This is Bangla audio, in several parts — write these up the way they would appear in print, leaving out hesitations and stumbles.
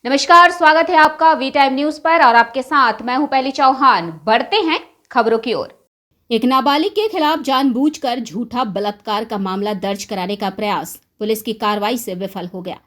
नमस्कार, स्वागत है आपका वी टाइम न्यूज पर और आपके साथ मैं हूं पहली चौहान। बढ़ते हैं खबरों की ओर। एक नाबालिग के खिलाफ जानबूझकर झूठा बलात्कार का मामला दर्ज कराने का प्रयास पुलिस की कार्रवाई से विफल हो गया।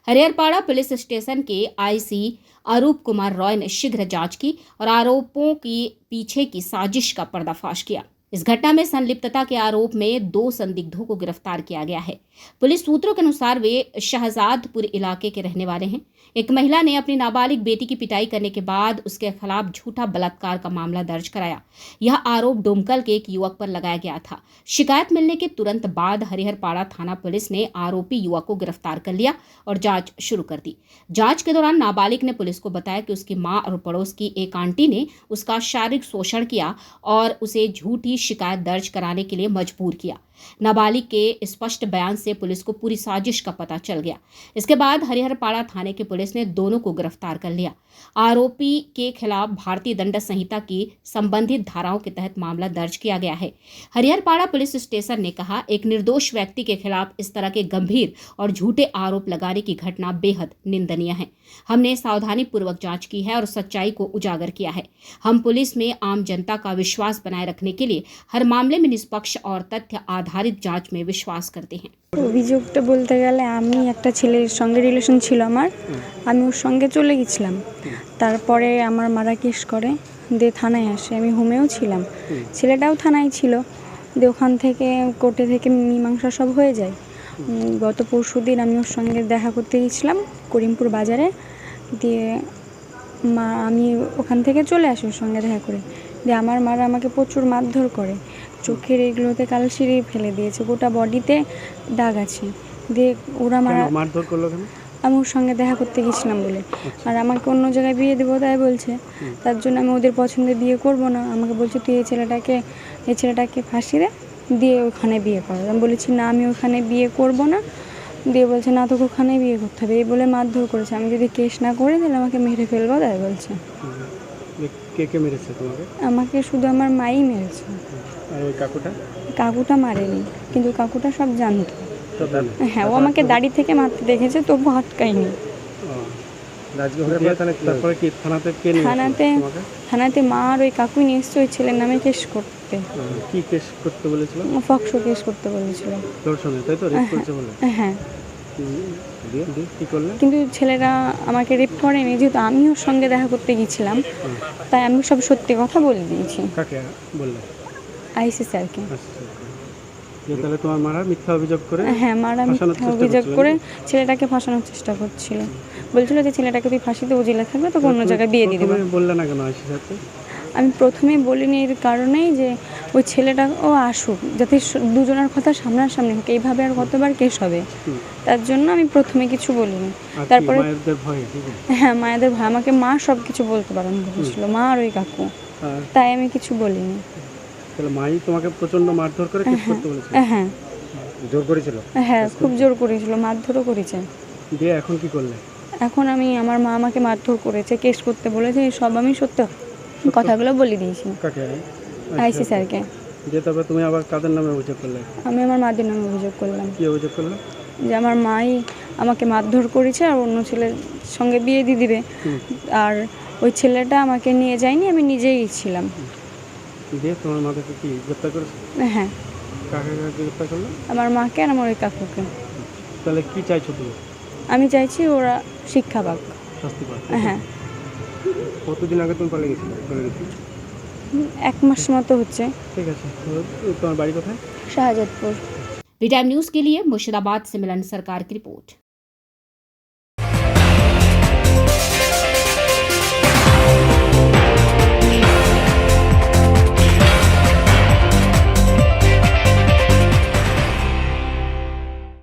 हरिहरपाड़ा पुलिस स्टेशन के आईसी अरूप कुमार रॉय ने शीघ्र जांच की और आरोपों की पीछे की साजिश का पर्दाफाश किया। इस घटना में संलिप्तता के आरोप में 2 संदिग्धों को गिरफ्तार किया गया है। पुलिस सूत्रों के अनुसार वे शहजादपुर इलाके के रहने वाले हैं। एक महिला ने अपनी नाबालिग बेटी की पिटाई करने के बाद उसके खिलाफ झूठा बलात्कार का मामला दर्ज कराया। यह आरोप डोमकल के एक युवक पर लगाया गया था। शिकायत मिलने के तुरंत बाद हरिहरपाड़ा थाना पुलिस ने आरोपी युवक को गिरफ्तार कर लिया और जांच शुरू कर दी। जांच के दौरान नाबालिग ने पुलिस को बताया कि उसकी मां और पड़ोस की एक आंटी ने उसका शारीरिक शोषण किया और उसे झूठी शिकायत दर्ज कराने के लिए मजबूर किया। नाबालिग के स्पष्ट बयान से पुलिस को पूरी साजिश का पता चल गया। इसके बाद हरिहरपाड़ा थाने की पुलिस ने दोनों को गिरफ्तार कर लिया। आरोपी के खिलाफ भारतीय दंड संहिता की संबंधित धाराओं के तहत मामला दर्ज किया गया है। हरिहरपाड़ा पुलिस स्टेशन ने कहा, एक निर्दोष व्यक्ति के खिलाफ इस तरह के गंभीर और झूठे आरोप लगाने की घटना बेहद निंदनीय है। हमने सावधानी पूर्वक जांच की है और सच्चाई को उजागर किया है। हम पुलिस में आम जनता का विश्वास बनाए रखने के लिए हर मामले में निष्पक्ष और तथ्य आधारित जांच में विश्वास करते हैं। অভিযোগটা বলতে গেলে আমি একটা ছেলের সঙ্গে রিলেশন ছিল আমার, আমি ওর সঙ্গে চলে গেছিলাম। তারপরে আমার মারা কেস করে দিয়ে থানায় আসে, আমি হোমেও ছিলাম, ছেলেটাও থানায় ছিল। দিয়ে ওখান থেকে কোর্টে থেকে মীমাংসা সব হয়ে যায়। গত পরশুদিন আমি ওর সঙ্গে দেখা করতে গেছিলাম করিমপুর বাজারে। দিয়ে আমি ওখান থেকে চলে আসি ওর সঙ্গে দেখা করে। দিয়ে আমার মারা আমাকে প্রচুর মারধর করে, চোখের এগুলোতে কালশিরি ফেলে দিয়েছে, গোটা বডিতে দাগ আছে। দিয়ে ওরা মারধর করলো কেন? আমি ওর সঙ্গে দেখা করতে গেছিলাম বলে, আর আমাকে অন্য জায়গায় বিয়ে দেবো তাই বলছে। তার জন্য আমি ওদের পছন্দে বিয়ে করব না। আমাকে বলছে তুই এই ছেলেটাকে ফাঁসি দিয়ে ওখানে বিয়ে কর। আমি বলেছি না, আমি ওখানে বিয়ে করব না। দিয়ে বলছে না, তোকে ওখানে বিয়ে করতে হবে, এই বলে মারধর করেছে। আমি যদি কেস না করে তাহলে আমাকে মেরে ফেলবো তাই বলছে। কে মেরেছে তোমাকে? আমাকে শুধু আমার মাই মেরেছে। আর ওই কাকুটা মারেনি, কিন্তু কাকুটা সব জানতো। হ্যাঁ, ও আমাকে দাড়ি থেকে মারতে দেখেছে, তবু আটকায়নি। থানাতে মা আর ওই কাকুই নিয়ে এসছে ওই ছেলের নামে কেস করতে। কি কেস করতে বলেছিল? ফক্সো কেস করতে বলেছিল। হ্যাঁ, কিন্তু ছেলেরা আমাকে রেপ করেনি, যেহেতু আমি ওর সঙ্গে দেখা করতে গেছিলাম তাই আমি সব সত্যি কথা বলে দিয়েছি। কাকে বললে? আইসি স্যারকে। তাহলে তোমার মারা মিথ্যা অভিযোগ করে? হ্যাঁ, মারা মিথ্যা অভিযোগ করে ছেলেটাকে ফাঁসানোর চেষ্টা করছিল। বলছিল যে ছেলেটাকে তুই ফাঁসিতে উজিলে থাকবে, তোকে অন্য জায়গায় বিয়ে দিয়ে দেবো। বললে না কেন আইসি স্যারকে? আমি প্রথমে বলিনি এর কারণেই যে ওই ছেলেটা আসুক, যাতে দুজনের কথা সামনাসামনি হোক, এইভাবে আর কতবার কেস হবে, তার জন্য আমি প্রথমে কিছু বলিনি। তারপরে হ্যাঁ, মায়েদের ভয়, আমাকে মা সব কিছু বলতে বারণ করেছিল, মা আর ওই কাকু, তাই আমি কিছু বলিনি। তাহলে মাই তোমাকে প্রচন্ড মারধর করে কেস করতে বলেছিল? হ্যাঁ, জোর করেছিল? হ্যাঁ, খুব জোর করেছিল, মারধরও করেছে। দিয়ে এখন কি করলে? এখন আমার মা আমাকে মারধর করেছে, কেস করতে বলেছে, সব আমি সত্য কথাগুলো বলে দিয়েছি। কাকে? আইসি স্যারকে। যে তারপর তুমি আবার কাদের নামে অভিযোগ করলে? আমি আমার মাদের নামে অভিযোগ করলাম। কি অভিযোগ করলে? যে আমার মাই আমাকে মারধর করেছে আর অন্য ছেলের সঙ্গে বিয়ে দিয়ে দিবে, আর ওই ছেলেটা আমাকে নিয়ে যায়নি, আমি নিজেই গেছিলাম। দিয়ে তোমার মাকে কি গ্রেফতার করেছে? হ্যাঁ। কাকে গ্রেফতার করলো? আমার মাকে আর আমার ওই কাকুকে। তাহলে কি চাইছো তুমি? আমি চাইছি ওরা শিক্ষা পাক, শাস্তি পাক। হ্যাঁ। কতদিন আগে তুমি পালিয়ে গেছিলে? 1 মাস মতো হচ্ছে। ঠিক আছে, তোমার বাড়ি কোথায়? শাহজাদপুর। वी टाइम न्यूज के लिए मुर्शिदाबाद से मिलन सरकार की रिपोर्ट।